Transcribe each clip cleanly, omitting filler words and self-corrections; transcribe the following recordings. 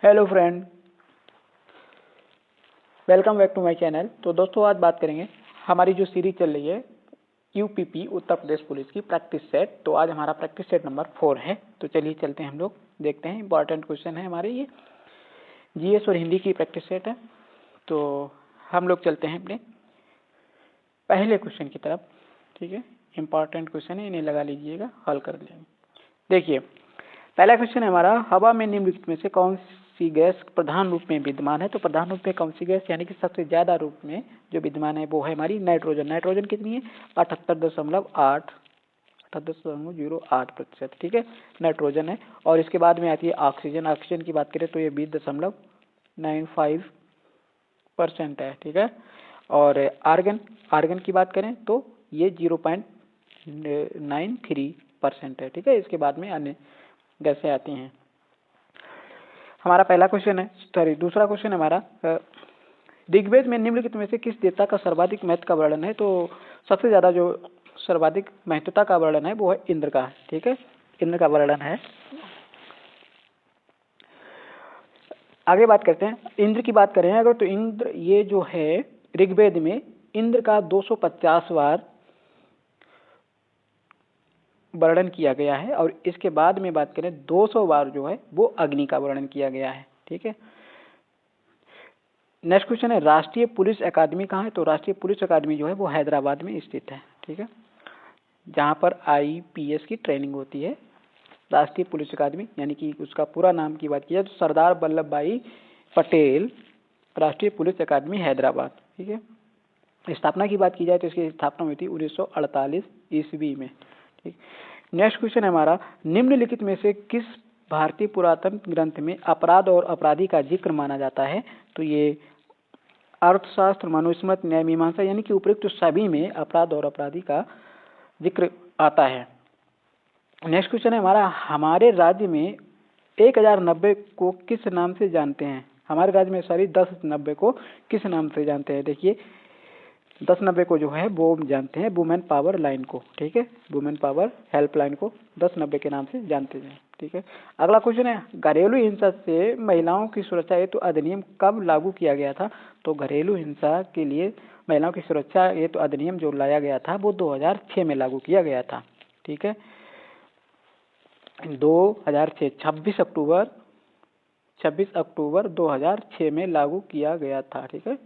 Hello friend, welcome back to my channel. तो दोस्तों आज बात करेंगे हमारी जो सीरीज चल रही है यूपीपी उत्तर प्रदेश पुलिस की प्रैक्टिस सेट। तो आज हमारा प्रैक्टिस सेट नंबर 4 है। तो चलिए चलते हैं, हम लोग देखते हैं। इंपॉर्टेंट क्वेश्चन है हमारे, ये जीएस और हिंदी की प्रैक्टिस सेट है। तो हम लोग चलते हैं अपने पहले क्वेश्चन की तरफ। ठीक है, इंपॉर्टेंट क्वेश्चन है, इन्हें लगा लीजिएगा, हल कर लेंगे। देखिए पहला क्वेश्चन है हमारा, हवा में निम्नलिखित में से कौन सी गैस प्रधान रूप में विद्यमान है। तो प्रधान रूप में कौन सी गैस, यानी कि सबसे ज्यादा रूप में जो विद्यमान है वो है हमारी नाइट्रोजन। नाइट्रोजन कितनी है? 78.08%। ठीक है, नाइट्रोजन है। और इसके बाद में आती है ऑक्सीजन। ऑक्सीजन की बात करें तो ये 20.95% है। ठीक है, और आर्गन, आर्गन की बात करें तो ये 0.93% है। ठीक है, इसके बाद में अन्य गैसें आती हैं। हमारा पहला क्वेश्चन है, सॉरी दूसरा क्वेश्चन है हमारा, ऋग्वेद में निम्नलिखित में से किस देवता का सर्वाधिक महत्व का वर्णन है। तो सबसे ज्यादा जो सर्वाधिक महत्वता का वर्णन है वो है इंद्र का। ठीक है, इंद्र का वर्णन है। आगे बात करते हैं, इंद्र की बात करें अगर तो इंद्र ये जो है ऋग्वेद में इंद्र का 250 बार वर्णन किया गया है। और इसके बाद में बात करें 200 बार जो है वो अग्नि का वर्णन किया गया है। ठीक है, नेक्स्ट क्वेश्चन है, राष्ट्रीय पुलिस अकादमी कहाँ है। तो राष्ट्रीय पुलिस अकादमी जो है वो हैदराबाद में स्थित है। ठीक है, जहाँ पर आईपीएस की ट्रेनिंग होती है। राष्ट्रीय पुलिस अकादमी, यानी कि उसका पूरा नाम की बात की जाए तो सरदार वल्लभ भाई पटेल राष्ट्रीय पुलिस अकादमी हैदराबाद। ठीक है, स्थापना की बात की जाए तो इसकी स्थापना हुई थी 1948 ईस्वी में। ठीक, नेक्स्ट क्वेश्चन है हमारा, निम्नलिखित में से किस भारतीय पुरातन ग्रंथ में अपराध और अपराधी का जिक्र माना जाता है। तो ये अर्थशास्त्र, मनुस्मृति, न्याय मीमांसा, यानी कि उपयुक्त सभी में अपराध और अपराधी का जिक्र आता है। नेक्स्ट क्वेश्चन है हमारा, हमारे राज्य में 1090 को किस नाम से जानते हैं। हमारे राज्य में सॉरी 1090 को किस नाम से जानते हैं। देखिए 1090 को जो है वो जानते हैं वुमेन पावर लाइन को। ठीक है, वुमेन पावर हेल्पलाइन को 1090 के नाम से जानते हैं। ठीक है, अगला क्वेश्चन है, घरेलू हिंसा से महिलाओं की सुरक्षा हेतु तो अधिनियम कब लागू किया गया था। तो घरेलू हिंसा के लिए महिलाओं की सुरक्षा हेतु तो अधिनियम जो लाया गया था वो 2006 में लागू किया गया था। ठीक है, 2006 26 अक्टूबर 2006 में लागू किया गया था। ठीक है,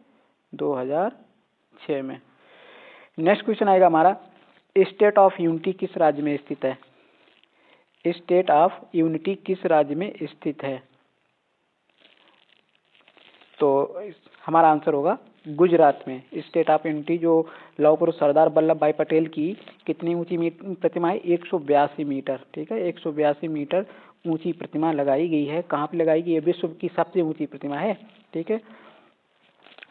2006 में। नेक्स्ट क्वेश्चन आएगा हमारा, स्टेट ऑफ यूनिटी किस राज्य में स्थित है। स्टेट ऑफ यूनिटी किस राज्य में स्थित है। तो हमारा आंसर होगा गुजरात में। स्टेट ऑफ यूनिटी जो लौह पुरुष सरदार वल्लभ भाई पटेल की कितनी ऊंची प्रतिमा है, 182 मीटर। ठीक है, 182 मीटर ऊंची प्रतिमा लगाई गई है। कहाँ पे लगाई गई है? विश्व की सबसे ऊंची प्रतिमा है। ठीक है,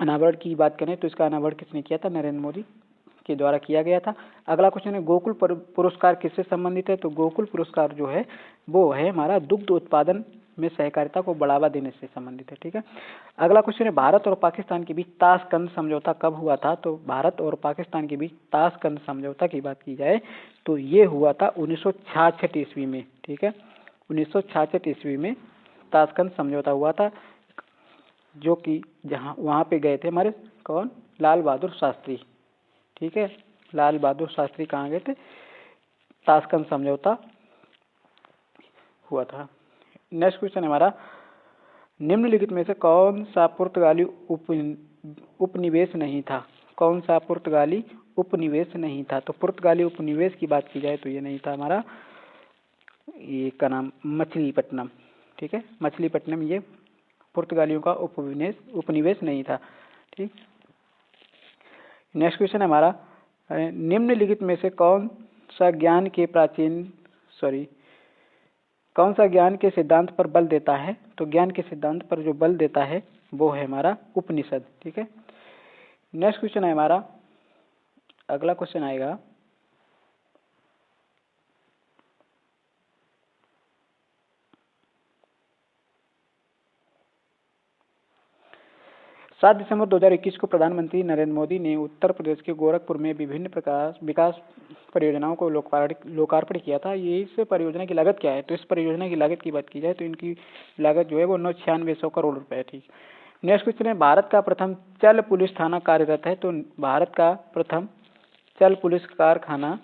अनावरण की बात करें तो इसका अनावरण किसने किया था? नरेंद्र मोदी के द्वारा किया गया था। अगला क्वेश्चन है, गोकुल पुरस्कार किससे संबंधित है। तो गोकुल पुरस्कार जो है वो है हमारा दुग्ध उत्पादन में सहकारिता को बढ़ावा देने से संबंधित है। ठीक है, अगला क्वेश्चन है, भारत और पाकिस्तान के बीच ताशकंद समझौता कब हुआ था। तो भारत और पाकिस्तान के बीच ताशकंद समझौता की बात की जाए तो ये हुआ था 1966 ईस्वी में। ठीक है, 1966 ईस्वी में ताशकंद समझौता हुआ था, जो कि जहाँ वहाँ पे गए थे हमारे कौन? लाल बहादुर शास्त्री। ठीक है, लाल बहादुर शास्त्री कहाँ गए थे? ताशकंद समझौता हुआ था। नेक्स्ट क्वेश्चन हमारा, निम्नलिखित में से कौन सा पुर्तगाली उपनिवेश नहीं था। कौन सा पुर्तगाली उपनिवेश नहीं था। तो पुर्तगाली उपनिवेश की बात की जाए तो ये नहीं था हमारा, ये का नाम मछलीपट्टनम। ठीक है, मछलीपट्टनम ये पुर्तगालियों का उपनिवेश नहीं था। ठीक, नेक्स्ट क्वेश्चन हमारा, निम्नलिखित में से कौन सा ज्ञान के सिद्धांत पर बल देता है। तो ज्ञान के सिद्धांत पर जो बल देता है वो है हमारा उपनिषद। ठीक है, नेक्स्ट क्वेश्चन है हमारा, अगला क्वेश्चन आएगा, 7 दिसंबर 2021 को प्रधानमंत्री नरेंद्र मोदी ने उत्तर प्रदेश के गोरखपुर में विभिन्न प्रकार विकास परियोजनाओं को लोकार्पण किया था। ये इस परियोजना की लागत क्या है? तो इस परियोजना की लागत की बात की जाए तो इनकी लागत जो है वो 9600 करोड़ रुपए थी। नेक्स्ट क्वेश्चन है, भारत का प्रथम चल पुलिस थाना कार्यरत है। तो भारत का प्रथम चल पुलिस कारखाना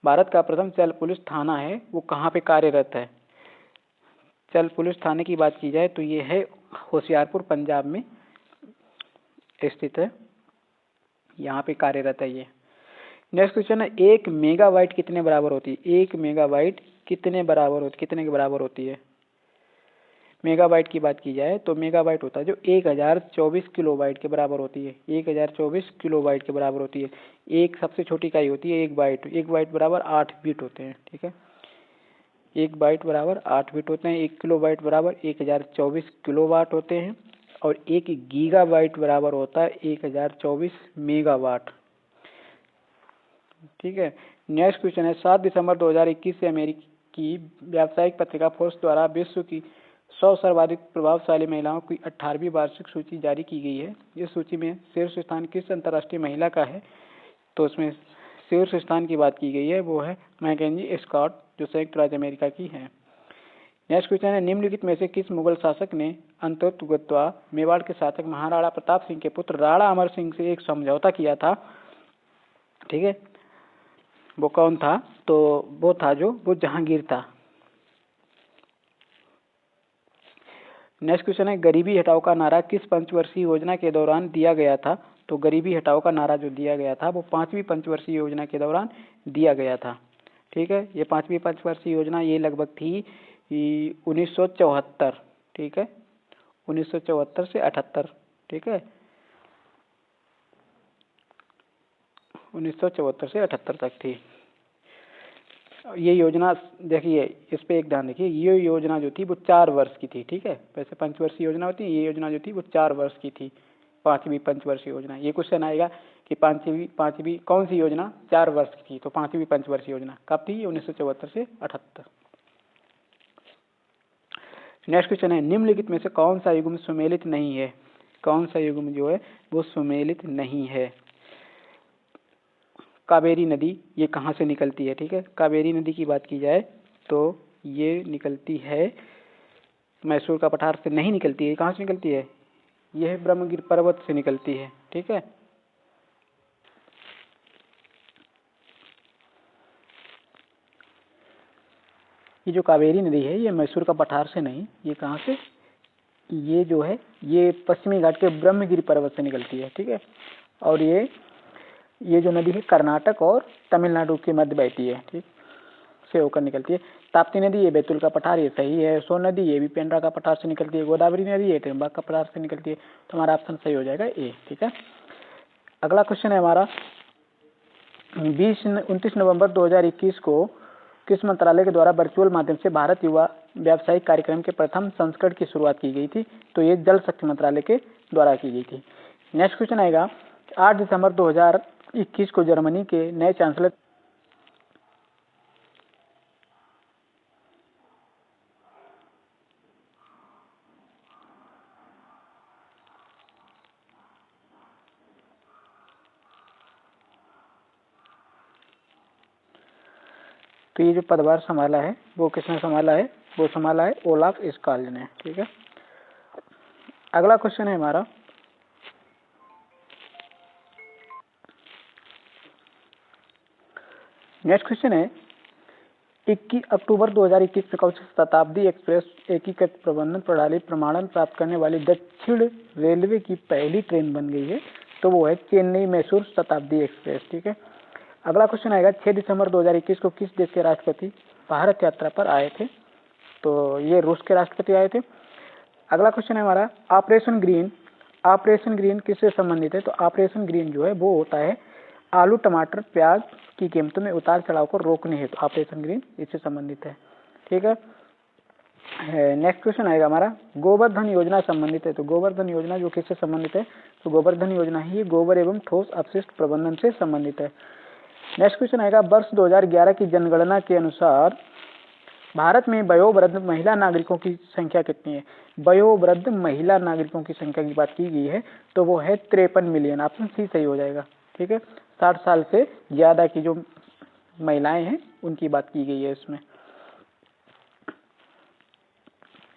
भारत का प्रथम चल पुलिस थाना है वो कहाँ पे कार्यरत है? चल पुलिस थाने की बात की जाए तो ये है होशियारपुर, पंजाब में स्थित है, यहाँ पे कार्यरत है ये। नेक्स्ट क्वेश्चन है, 1 मेगाबाइट कितने बराबर होती है? 1 मेगाबाइट कितने के बराबर होती है? मेगाबाइट की बात की जाए तो मेगाबाइट होता है जो 1024 किलोबाइट के बराबर होती है। 1024 किलोबाइट के बराबर होती है। एक सबसे छोटी इकाई होती है 1 बाइट। 1 बाइट बराबर 8 बिट होते हैं, ठीक है। 1 बाइट बराबर 8 बिट होते हैं। 1 किलोबाइट बराबर 1024 किलोवाट होते हैं और 1 गीगाबाइट बराबर होता है 1024 मेगावाट, ठीक है। नेक्स्ट क्वेश्चन है, 7 दिसंबर 2021 से अमेरिकी व्यावसायिक पत्रिका फोर्ब्स द्वारा विश्व की 100 सर्वाधिक प्रभावशाली महिलाओं की 18वीं वार्षिक सूची जारी की गई है। इस सूची में शीर्ष स्थान किस अंतर्राष्ट्रीय महिला का है? तो उसमें शीर्ष स्थान की बात की गई है वो है मैकेंजी स्कॉट, जो संयुक्त राज्य अमेरिका की है। नेक्स्ट क्वेश्चन है, निम्नलिखित में से किस मुगल शासक ने अंततोगत्वा मेवाड़ के शासक महाराणा प्रताप सिंह के पुत्र राणा अमर सिंह से एक समझौता किया था? ठीक है, वो कौन था? तो वो जहांगीर था। नेक्स्ट क्वेश्चन है, गरीबी हटाओ का नारा किस पंचवर्षीय योजना के दौरान दिया गया था? तो गरीबी हटाओ का नारा जो दिया गया था वो 5वीं पंचवर्षीय योजना के दौरान दिया गया था, ठीक है। ये 5वीं पंचवर्षीय योजना ये लगभग थी 1974, ठीक है, 1974 से 78, ठीक है, 1974 से 78 तक थी ये योजना। देखिए इस पे एक ध्यान रखिए, ये योजना जो थी वो 4 वर्ष की थी, ठीक है। वैसे पंचवर्षीय योजना होती है, ये योजना जो थी वो 4 वर्ष की थी, 5वीं पंचवर्षीय योजना। ये क्वेश्चन आएगा कि पांचवी कौन सी योजना 4 वर्ष की थी? तो 5वीं पंचवर्षीय योजना कब थी? 1974 से 78। नेक्स्ट क्वेश्चन है, निम्नलिखित में से कौन सा युग्म सुमेलित नहीं है? कौन सा युग्म जो है वो सुमेलित नहीं है? कावेरी नदी ये कहाँ से निकलती है? ठीक है, कावेरी नदी की बात की जाए तो ये निकलती है मैसूर का पठार से नहीं निकलती है। कहाँ से निकलती है? यह ब्रह्मगिरि पर्वत से निकलती है, ठीक है। ये जो कावेरी नदी है ये मैसूर का पठार से नहीं, ये कहाँ से, ये जो है ये पश्चिमी घाट के ब्रह्मगिरि पर्वत से निकलती है, ठीक है। और ये जो नदी है कर्नाटक और तमिलनाडु के मध्य बहती है, ठीक से होकर निकलती है। ताप्ती नदी ये बैतूल का पठार, ये सही है। सोन नदी ये भी पेंड्रा का पठार से निकलती है। गोदावरी नदी ये त्रिंबक का पठार से निकलती है। तो हमारा ऑप्शन सही हो जाएगा ए, ठीक है। अगला क्वेश्चन है हमारा, 29 नवंबर 2021 को किस मंत्रालय के द्वारा वर्चुअल माध्यम से भारत युवा व्यावसायिक कार्यक्रम के प्रथम संस्करण की शुरुआत की गई थी? तो ये जल शक्ति मंत्रालय के द्वारा की गई थी। नेक्स्ट क्वेश्चन आएगा, 8 दिसंबर 2021 को जर्मनी के नए चांसलर तो ये जो पदभार संभाला है वो किसने संभाला है? वो संभाला है ओलाफ स्काल्ड ने, ठीक है। अगला क्वेश्चन है हमारा, नेक्स्ट क्वेश्चन है, 21 अक्टूबर 2021 में कौन सी शताब्दी एक्सप्रेस एकीकृत प्रबंधन प्रणाली प्रमाणन प्राप्त करने वाली दक्षिण रेलवे की पहली ट्रेन बन गई है? तो वो है चेन्नई मैसूर शताब्दी एक्सप्रेस, ठीक है। अगला क्वेश्चन आएगा, 6 दिसंबर 2021 को किस देश के राष्ट्रपति भारत यात्रा पर आए थे? तो ये रूस के राष्ट्रपति आए थे। अगला क्वेश्चन है हमारा, ऑपरेशन ग्रीन किससे संबंधित है? तो ऑपरेशन ग्रीन जो है वो होता है आलू टमाटर प्याज की कीमतों में उतार चढ़ाव को रोकने हेतु तो ऑपरेशन ग्रीन इससे संबंधित है, ठीक है। नेक्स्ट क्वेश्चन आएगा हमारा, गोवर्धन योजना संबंधित है। तो गोवर्धन योजना जो किससे संबंधित है? तो गोवर्धन योजना ही गोबर एवं ठोस अपशिष्ट प्रबंधन से संबंधित है। नेक्स्ट क्वेश्चन आएगा, वर्ष 2011 की जनगणना के अनुसार भारत में वयोवृद्ध महिला नागरिकों की संख्या कितनी है? वयोवृद्ध महिला नागरिकों की संख्या की बात की गई है तो वो है 53 मिलियन। ऑप्शन सी सही हो जाएगा। ठीक है, 60 साल से ज्यादा की जो महिलाएं हैं उनकी बात की गई है इसमें।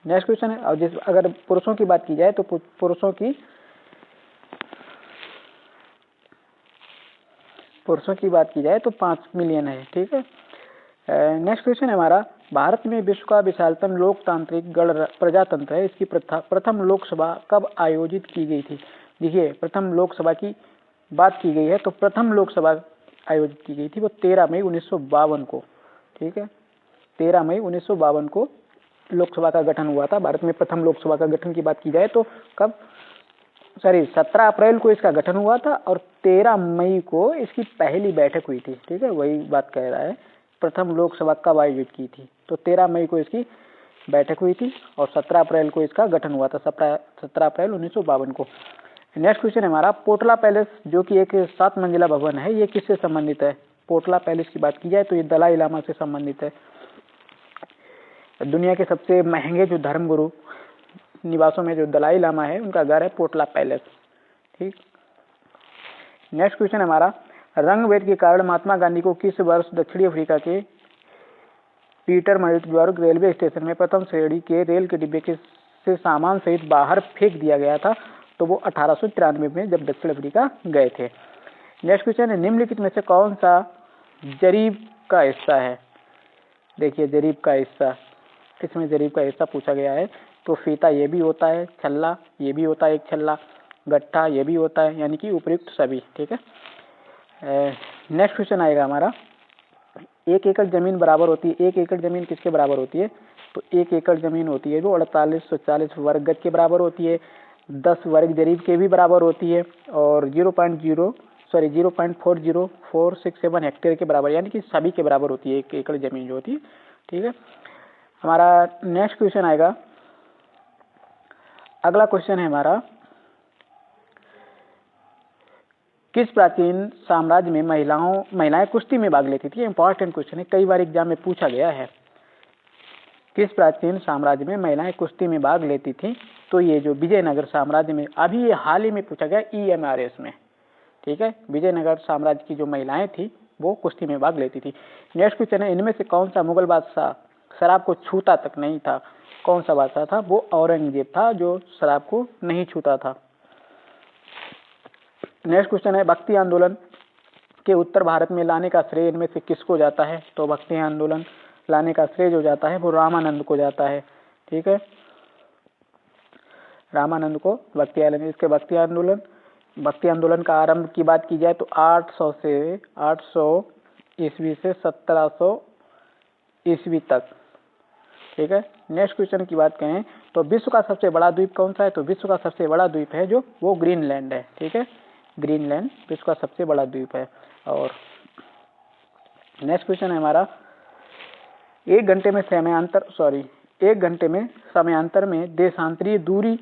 नेक्स्ट क्वेश्चन है, और अगर पुरुषों की बात की जाए तो पुरुषों की बात की जाए तो 5 मिलियन है। ठीक है, नेक्स्ट क्वेश्चन है हमारा, भारत में विश्व का विशालतम लोकतांत्रिक गण प्रजातंत्र है, इसकी प्रथम लोकसभा कब आयोजित की गई थी? देखिए, प्रथम लोकसभा की बात की गई है तो प्रथम लोकसभा आयोजित की गई थी वो 13 मई 1952 को। ठीक है, 13 मई 1952 को लोकसभा का गठन हुआ था। भारत में प्रथम लोकसभा का गठन की बात की जाए तो कब, 17 अप्रैल को इसका गठन हुआ था और 13 मई को इसकी पहली बैठक हुई थी। ठीक है, वही बात कह रहा है, प्रथम लोकसभा कब आयोजित की थी तो 13 मई को इसकी बैठक हुई थी और 17 अप्रैल को इसका गठन हुआ था, 17 अप्रैल 1952 को। नेक्स्ट क्वेश्चन है हमारा, पोटला पैलेस जो कि एक 7 मंजिला भवन है, ये किससे संबंधित है? पोटला पैलेस की बात की जाए तो ये दलाई लामा से संबंधित है। दुनिया के सबसे महंगे जो धर्मगुरु निवासों में जो दलाई लामा है उनका घर है पोटला पैलेस। ठीक, नेक्स्ट क्वेश्चन हमारा, रंगभेद के कारण महात्मा गांधी को किस वर्ष दक्षिण अफ्रीका के पीटरमारिट्जबर्ग रेलवे स्टेशन में प्रथम श्रेणी के रेल के डिब्बे से सामान सहित बाहर फेंक दिया गया था? तो वो 1893 में जब दक्षिण अफ्रीका गए थे। नेक्स्ट क्वेश्चन है, निम्नलिखित में से कौन सा जरीब का हिस्सा है? देखिए, जरीब का हिस्सा, इसमें जरीब का हिस्सा पूछा गया है तो फीता ये भी होता है, छल्ला ये भी होता है, एक छल्ला, गट्ठा ये भी होता है, यानी कि उपयुक्त सभी। ठीक है, नेक्स्ट क्वेश्चन आएगा हमारा, 1 एकड़ जमीन बराबर होती है, 1 एकड़ जमीन किसके बराबर होती है? तो 1 एकड़ जमीन होती है जो 4840 वर्ग गज के बराबर होती है, 10 वर्ग जरीब के भी बराबर होती है और 0.40467 हेक्टेयर के बराबर, यानी कि सभी के बराबर होती है 1 एकड़ जमीन जो होती है। ठीक है, हमारा नेक्स्ट क्वेश्चन आएगा, अगला क्वेश्चन है हमारा, किस प्राचीन साम्राज्य में महिलाएं कुश्ती में भाग लेती थी? इंपॉर्टेंट क्वेश्चन है, कई बार एग्जाम में पूछा गया है। किस प्राचीन साम्राज्य में महिलाएं कुश्ती में भाग लेती थी? तो ये जो विजयनगर साम्राज्य में, अभी ये हाल ही में पूछा गया EMRS में। ठीक है, विजयनगर साम्राज्य की जो महिलाएं थी वो कुश्ती में भाग लेती थी। नेक्स्ट क्वेश्चन है, इनमें से कौन सा मुगल बादशाह शराब को छूता तक नहीं था? कौन सा बादशाह था? वो औरंगजेब था जो शराब को नहीं छूता था। नेक्स्ट क्वेश्चन है, भक्ति आंदोलन के उत्तर भारत में लाने का श्रेय इनमें से किसको जाता है? तो भक्ति आंदोलन लाने का श्रेय जो जाता है वो रामानंद को जाता है। ठीक है, रामानंद को भक्ति आंदोलन, इसके भक्ति आंदोलन का आरंभ की बात की जाए तो 800 ईस्वी से 1700 ईस्वी तक। ठीक है, नेक्स्ट क्वेश्चन की बात करें तो विश्व का सबसे बड़ा द्वीप कौन सा है? तो विश्व का सबसे बड़ा द्वीप है जो वो ग्रीनलैंड है। ठीक है, ग्रीनलैंड विश्व का सबसे बड़ा द्वीप है। और नेक्स्ट क्वेश्चन है हमारा, 1 घंटे में समयांतर में देशांतरीय दूरी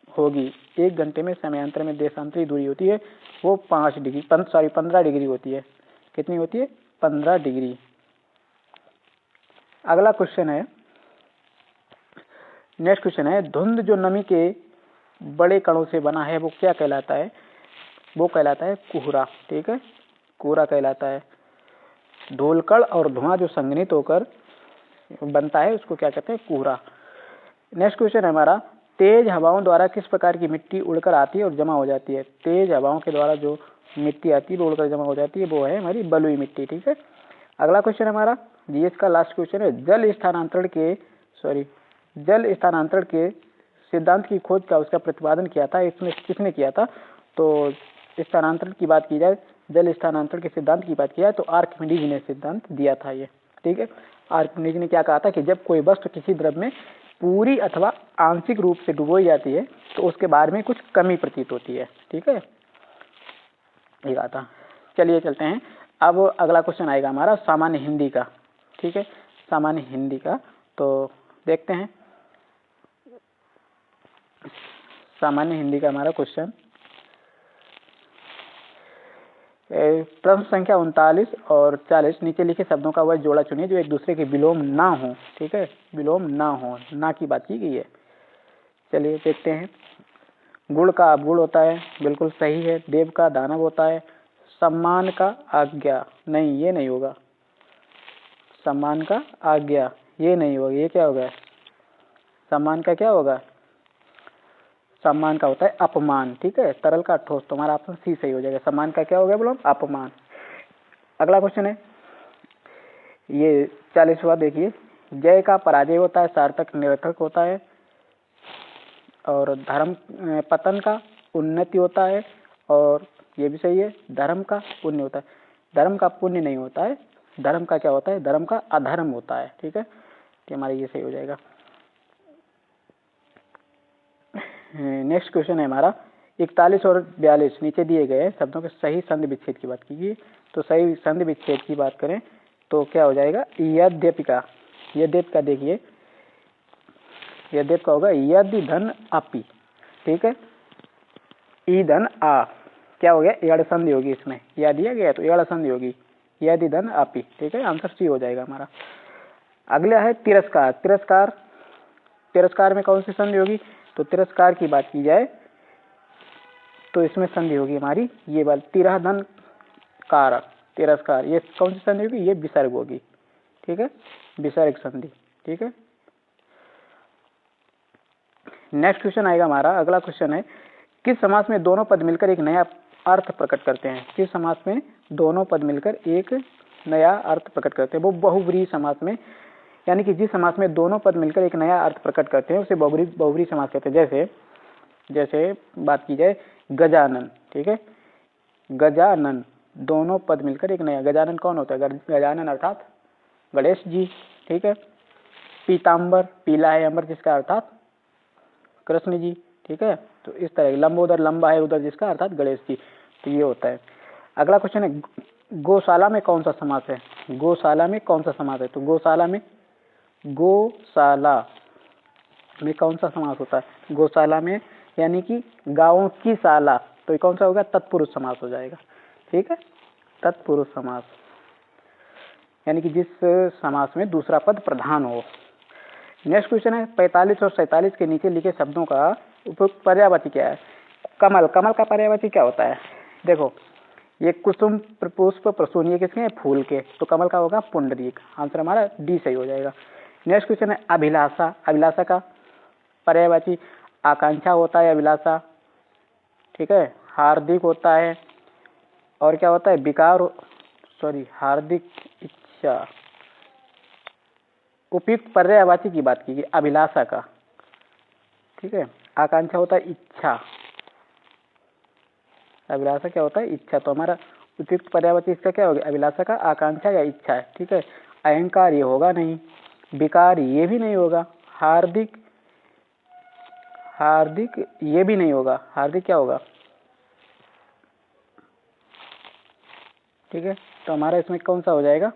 होगी। 1 घंटे में समयांतर में देशांतरीय दूरी होती है वो 15 डिग्री होती है। कितनी होती है? 15 डिग्री। अगला क्वेश्चन है, नेक्स्ट क्वेश्चन है, धुंध जो नमी के बड़े कणों से बना है वो क्या कहलाता है? वो कहलाता है कोहरा। ठीक है, कोहरा कहलाता है। धूलकण और धुआं जो संघनित होकर बनता है उसको क्या कहते हैं? कोहरा। नेक्स्ट क्वेश्चन है हमारा, तेज हवाओं द्वारा किस प्रकार की मिट्टी उड़कर आती है और जमा हो जाती है? तेज हवाओं के द्वारा जो मिट्टी आती है वो उड़कर जमा हो जाती है वो है हमारी बलुई मिट्टी। ठीक है, अगला क्वेश्चन हमारा जीएस का लास्ट क्वेश्चन है, जल स्थानांतरण के सिद्धांत की खोज का उसका प्रतिपादन किया था, इसमें किसने किया था? तो स्थानांतरण की बात की जाए, जल स्थानांतरण के सिद्धांत की बात की जाए तो आर्किमिडीज ने सिद्धांत दिया था ये। ठीक है, आर्किमिडीज ने क्या कहा था कि जब कोई वस्तु किसी द्रव में पूरी अथवा आंशिक रूप से डुबोई जाती है तो उसके बारे में कुछ कमी प्रतीत होती है। ठीक है, ये कहा था। चलिए चलते हैं, अब अगला क्वेश्चन आएगा हमारा सामान्य हिंदी का। ठीक है, सामान्य हिंदी का, तो देखते हैं सामान्य हिंदी का हमारा क्वेश्चन। प्रश्न संख्या 39 और 40 नीचे लिखे शब्दों का वह जोड़ा चुनिए जो एक दूसरे के विलोम ना हो। ठीक है, विलोम ना हो, ना की बात की गई है। चलिए देखते हैं। गुड़ का अवगुण होता है, बिल्कुल सही है। देव का दानव होता है। सम्मान का आज्ञा, नहीं ये नहीं होगा। सम्मान का आज्ञा ये नहीं होगा, ये क्या होगा? सम्मान का क्या होगा? सम्मान का होता है अपमान। ठीक है, तरल का ठोस, तुम्हारा ऑप्शन सी सही हो जाएगा। सम्मान का क्या हो गया बोलो? अपमान। अगला क्वेश्चन है ये 40वां, देखिए। जय का पराजय होता है, सार्थक निरर्थक होता है, और धर्म पतन का उन्नति होता है, और ये भी सही है, धर्म का पुण्य होता है। धर्म का पुण्य नहीं होता है, धर्म का क्या होता है? धर्म का अधर्म होता है। ठीक है, तो हमारा ये सही हो जाएगा। नेक्स्ट क्वेश्चन है हमारा 41 और 42 नीचे दिए गए शब्दों के सही संधि विच्छेद की बात कीजिए। तो सही संधि विच्छेद की बात करें तो क्या हो जाएगा? यद्यपि का, यद्यपि का देखिए, यद्यपि का होगा यदि धन अपि। ठीक है, ई धन आ, क्या हो गया? एड़ संधि होगी इसमें, यह दिया गया तो एड़ संधि होगी, यदि धन अपि। ठीक है, आंसर सी हो जाएगा हमारा। अगला है तिरस्कार। तिरस्कार, तिरस्कार में कौन सी संधि होगी? तो तिरस्कार की बात की जाए तो इसमें संधि होगी हमारी ये वाली, तिरह धन कारक, तिरस्कार। ये कौन सी संधि होगी? ये विसर्ग होगी। ठीक है, विसर्ग संधि। ठीक है, नेक्स्ट क्वेश्चन आएगा हमारा। अगला क्वेश्चन है किस समास में दोनों पद मिलकर एक नया अर्थ प्रकट करते हैं? किस समास में दोनों पद मिलकर एक नया अर्थ प्रकट करते हैं? वो बहुव्रीहि समास में, यानी कि जिस समास में दोनों पद मिलकर एक नया अर्थ प्रकट करते हैं उसे बहुव्रीहि समास कहते हैं। जैसे जैसे बात की जाए गजानन। ठीक है, गजानन, दोनों पद मिलकर एक नया। गजानन कौन होता है? गजानन अर्थात गणेश जी। ठीक है, पीताम्बर, पीला है अमर जिसका अर्थात कृष्ण जी। ठीक है, तो इस तरह लंबोदर, लंबा है उधर जिसका अर्थात गणेश जी। तो ये होता है। अगला क्वेश्चन है गौशाला में कौन सा समास है? गौशाला में कौन सा समास है? तो गौशाला में, गौशाला में कौन सा समास होता है? गौशाला में यानी कि गांवों की शाला, तो ये कौन सा होगा? तत्पुरुष समास हो जाएगा। ठीक है, तत्पुरुष समास, यानी कि जिस समास में दूसरा पद प्रधान हो। नेक्स्ट क्वेश्चन है 45 और 47 के नीचे लिखे शब्दों का उपयुक्त पर्यायवाची क्या है? कमल, कमल का पर्यायवाची क्या होता है? देखो, ये कुसुम, पुष्प, प्रसून, ये किसके हैं? फूल के। तो कमल का होगा पुंडरीक। आंसर हमारा डी सही हो जाएगा। नेक्स्ट क्वेश्चन है अभिलाषा। अभिलाषा का पर्यायवाची आकांक्षा होता है, अभिलाषा। ठीक है, हार्दिक होता है, और क्या होता है? विकार, सॉरी, हार्दिक इच्छा। उपयुक्त पर्यायवाची की बात कीजिए अभिलाषा का। ठीक है, आकांक्षा होता है इच्छा, अभिलाषा क्या होता है? इच्छा। तो हमारा उपयुक्त पर्यायवाची इसका क्या होगा? अभिलाषा का आकांक्षा या इच्छा है। ठीक है, अहंकार ये होगा नहीं, विकार ये भी नहीं होगा, हार्दिक, हार्दिक ये भी नहीं होगा। हार्दिक क्या होगा? ठीक है, तो हमारा इसमें कौन सा हो जाएगा?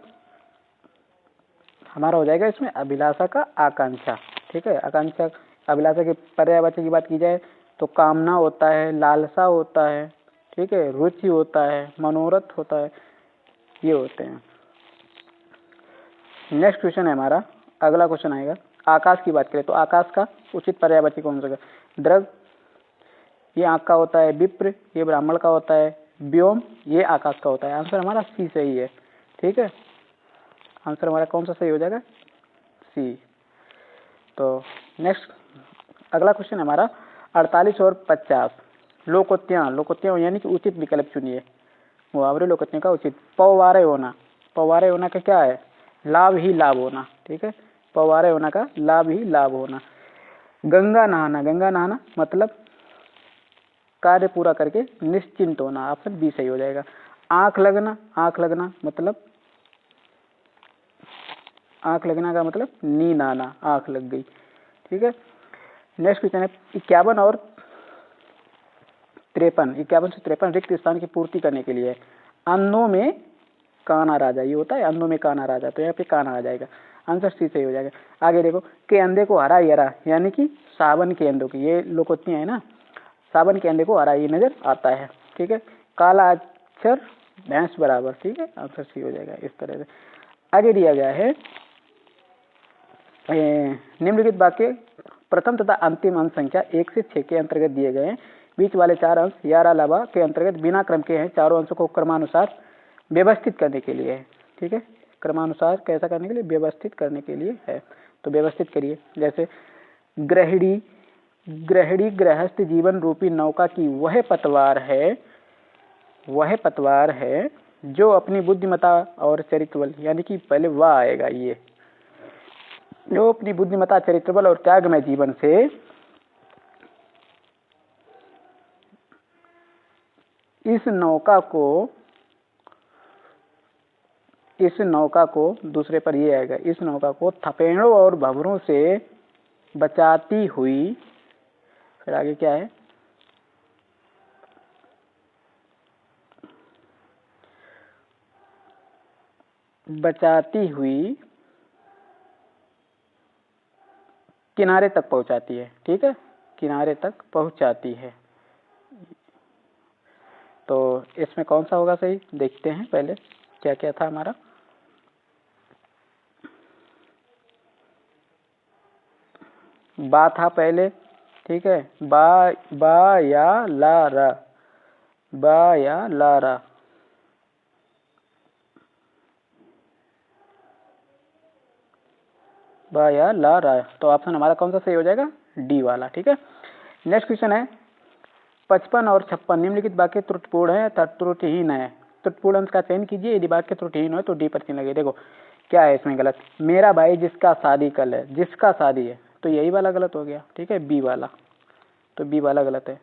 हमारा हो जाएगा इसमें अभिलाषा का आकांक्षा। ठीक है, आकांक्षा, अभिलाषा के पर्यायवाची की बात की जाए तो कामना होता है, लालसा होता है, ठीक है, रुचि होता है, मनोरथ होता है, ये होते हैं। नेक्स्ट क्वेश्चन है हमारा, अगला क्वेश्चन आएगा आकाश की बात करें तो आकाश का उचित पर्यायवाची कौन सा? द्रव, ये आँख का होता है। विप्र, ये ब्राह्मण का होता है। व्योम, ये आकाश का होता है। आंसर हमारा सी सही है। ठीक है, आंसर हमारा कौन सा सही हो जाएगा? सी। तो नेक्स्ट अगला क्वेश्चन हमारा 48 और 50। लोकोत्या, लोकोत्या यानी कि उचित विकल्प चुनिए। मुहावरे लोकोत्या का उचित। पौवारे होना, पौवारे होना का क्या है? लाभ ही लाभ होना। ठीक है, पौवारे होना का लाभ ही लाभ होना। गंगा नहाना, गंगा नहाना मतलब कार्य पूरा करके निश्चिंत होना। ऑप्शन बी सही हो जाएगा। आंख लगना, आंख लगना मतलब, आंख लगना का मतलब नींद आना, आंख लग गई। ठीक है, नेक्स्ट क्वेश्चन है 51 और 53। 51 से 53 रिक्त स्थान की पूर्ति करने के लिए अन्नों में काना राजा, ये होता है अन्नों में काना राजा, तो यहाँ पे काना आ जाएगा। आंसर सी सही हो जाएगा। आगे देखो, के अंधे को हरा यरा, यानी कि सावन के अंधों की, ये लोकोक्तियां है ना, सावन के अंधे को हरा ये नजर आता है। ठीक है, काला अक्षर भैंस बराबर, ठीक है, आंसर सी हो जाएगा। इस तरह से आगे दिया गया है निम्नलिखित वाक्य प्रथम तथा अंतिम अंश संख्या 1 से 6 के अंतर्गत दिए गए हैं। बीच वाले 4 अंश यार अलावा के अंतर्गत बिना क्रम के हैं। चारों अंशों को क्रमानुसार व्यवस्थित करने के लिए है, ठीक है, क्रमानुसार कैसा करने के लिए, व्यवस्थित करने के लिए है। तो व्यवस्थित करिए, जैसे गृहिणी गृहस्थ जीवन रूपी नौका की वह पतवार है जो अपनी बुद्धिमता और चरित्र बल, यानी कि पहले वह आएगा, ये जो अपनी बुद्धिमता, चरित्र बल और त्यागमय जीवन से इस नौका को दूसरे पर ये आएगा, इस नौका को थपेड़ों और भंवरों से बचाती हुई, फिर आगे क्या है, बचाती हुई किनारे तक पहुंचाती है, ठीक है, किनारे तक पहुंचाती है। तो इसमें कौन सा होगा सही, देखते हैं पहले क्या क्या था हमारा। बा था पहले, ठीक है, बा या ला रा, बा या ला रा, बा या ला रा, तो ऑप्शन हमारा कौन सा सही हो जाएगा, डी वाला, ठीक है। नेक्स्ट क्वेश्चन है 55 और 56 निम्नलिखित वाक्य त्रुटिपूर्ण है तथा त्रुटिहीन है। त्रुटिपूर्ण अंश का चयन कीजिए, यदि वाक्य त्रुटिहीन हो तो डी पर चिन्ह लगे। देखो क्या है इसमें गलत, मेरा भाई जिसका शादी कल है, जिसका शादी है, तो यही वाला गलत हो गया, ठीक है, बी वाला, तो बी वाला गलत है।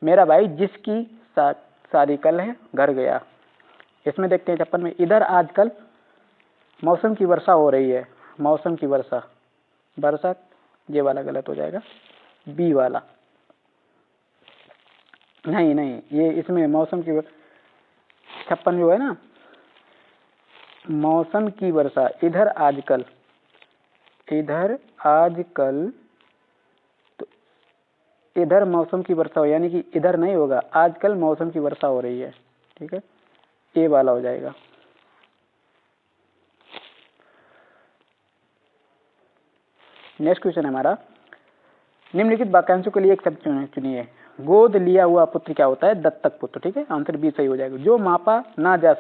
मेरा भाई जिसकी शादी कल है घर गया। इसमें देखते हैं 56 में, इधर आजकल मौसम की वर्षा हो रही है, मौसम की वर्षा, ये वाला गलत हो जाएगा, बी वाला। नहीं, ये इसमें मौसम की 56 जो है ना, मौसम की वर्षा, इधर आजकल, तो इधर मौसम की वर्षा हो, यानी कि इधर नहीं होगा, आजकल मौसम की वर्षा हो रही है, ठीक है, ए वाला हो जाएगा। नेक्स्ट क्वेश्चन है हमारा, निम्नलिखित वाक्यांशों के लिए एक शब्द चुनिए। गोद लिया हुआ पुत्र क्या होता है, दत्तक पुत्र, ठीक है, आंसर बी सही हो जाएगा। जो मापा ना जा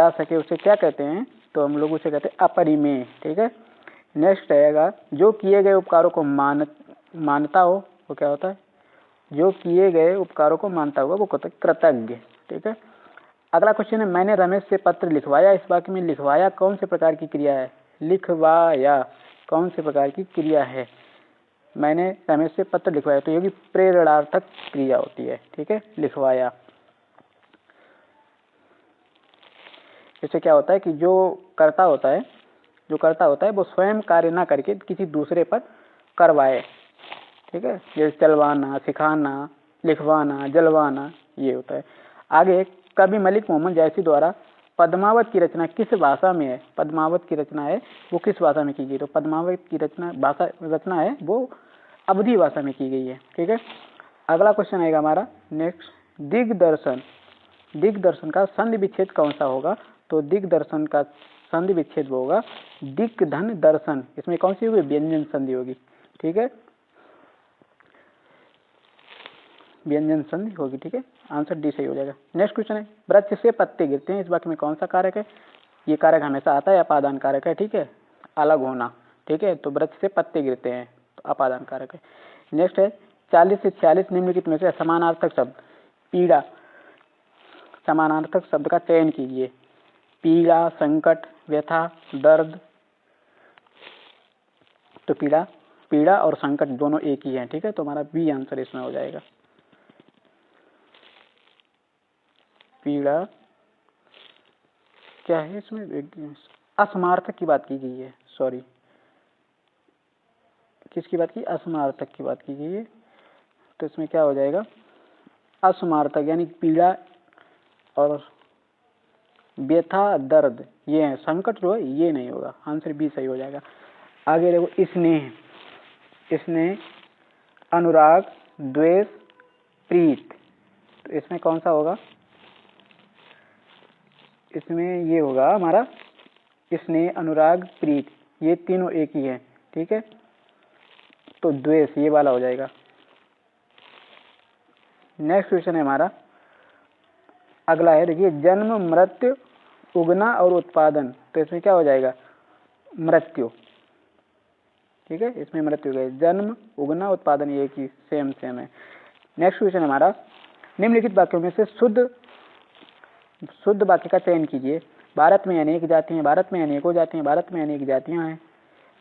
सके उसे क्या कहते हैं, तो हम लोग उसे कहते हैं अपरिमेय, ठीक है। नेक्स्ट रहेगा, जो किए गए उपकारों को मानता हो वो क्या होता है, जो किए गए उपकारों को मानता होगा वो कहता है कृतज्ञ, ठीक है। अगला क्वेश्चन है, मैंने रमेश से पत्र लिखवाया। इस वाक्य में लिखवाया कौन से प्रकार की क्रिया है, लिखवाया कौन से प्रकार की क्रिया है, मैंने रमेश से पत्र लिखवाया, तो ये भी प्रेरणार्थक क्रिया होती है, ठीक है, लिखवाया। इससे क्या होता है कि जो करता होता है वो स्वयं कार्य ना करके किसी दूसरे पर करवाए, ठीक है, जैसे चलवाना, सिखाना, लिखवाना, जलवाना, ये होता है। आगे, कवि मलिक मोहम्मद जैसी द्वारा पद्मावत की रचना किस भाषा में है, पद्मावत की रचना है वो किस भाषा में की गई, तो पद्मावत की रचना है वो अवधी भाषा में की गई है, ठीक है। अगला क्वेश्चन आएगा हमारा नेक्स्ट, दिग्दर्शन का संधि विच्छेद कौन सा होगा, तो दिग्दर्शन का संधि विच्छेद होगा दिग्धन दर्शन। इसमें कौन सी होगी, व्यंजन संधि होगी, ठीक है, व्यंजन संधि होगी, ठीक है, आंसर डी सही हो जाएगा। नेक्स्ट क्वेश्चन है, वृक्ष से पत्ते गिरते हैं। इस वाक्य में कौन सा कारक है, ये कारक हमेशा आता है, अपादान कारक है, ठीक है, अलग होना, ठीक है, तो वृक्ष से पत्ते गिरते हैं तो अपादान कारक है। नेक्स्ट है 40 से 46 निम्नलिखित में से समानार्थक शब्द, पीड़ा, समानार्थक शब्द का चयन कीजिए। पीड़ा, संकट, व्यथा, दर्द, तो पीड़ा और संकट दोनों एक ही हैं, ठीक है, तो हमारा बी आंसर इसमें हो जाएगा। पीड़ा क्या है इसमें, असमार्थक की बात की गई है, सॉरी, किसकी बात की, असमार्थक की बात की गई है, तो इसमें क्या हो जाएगा, असमार्थक, यानी पीड़ा और व्यथा, दर्द, ये है, संकट जो है ये नहीं होगा, आंसर बी सही हो जाएगा। आगे देखो, स्नेह, अनुराग, द्वेष, प्रीत, तो इसमें कौन सा होगा, इसमें ये होगा हमारा स्नेह, अनुराग, प्रीत, ये तीनों एक ही है, ठीक है। तो द्वेष ये वाला हो जाएगा। नेक्स्ट क्वेश्चन है हमारा, अगला है, देखिए, जन्म, मृत्यु, उगना और उत्पादन। तो इसमें क्या हो जाएगा, मृत्यु, ठीक है, इसमें मृत्यु गए। जन्म, उगना, उत्पादन ये एक ही सेम है। नेक्स्ट क्वेश्चन हमारा, निम्नलिखित वाक्यों में से शुद्ध वाक्य का चयन कीजिए। भारत में अनेक जाति हैं, भारत में अनेकों जाति हैं, भारत में अनेक जातियां हैं,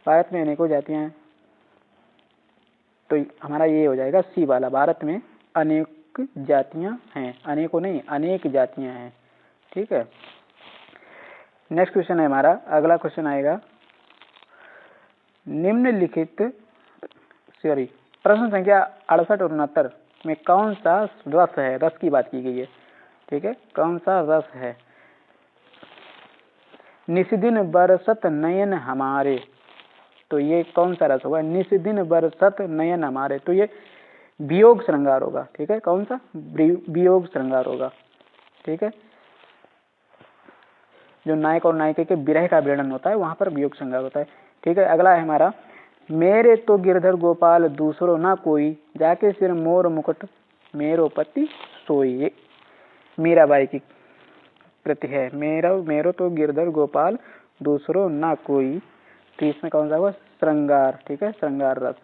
भारत में अनेकों जातियां हैं। तो हमारा ये हो जाएगा सी वाला, भारत में अनेक जातियां हैं, अनेकों नहीं अनेक जातियां हैं, ठीक है। नेक्स्ट क्वेश्चन है हमारा, अगला क्वेश्चन आएगा, निम्नलिखित प्रश्न संख्या 68 और 69 में कौन सा रस है, रस की बात की गई है, ठीक है, कौन सा रस है। निस्दिन बरसत नयन हमारे, तो ये कौन सा रस होगा, निस्दिन बरसत नयन हमारे, तो ये वियोग श्रृंगार होगा, ठीक है, कौन सा, वियोग श्रृंगार होगा, ठीक है। जो नायक और नायिका के विरह का वर्णन होता है वहां पर वियोग श्रृंगार होता है, ठीक है। अगला है हमारा, मेरे तो गिरधर गोपाल दूसरो ना कोई, जाके सिर मोर मुकुट मेरो पति सोई, ये मीराबाई की कृति है। मेरो तो गिरधर गोपाल दूसरो ना कोई, तो इसमें कौन सा होगा, श्रृंगार, ठीक है, श्रृंगार रस।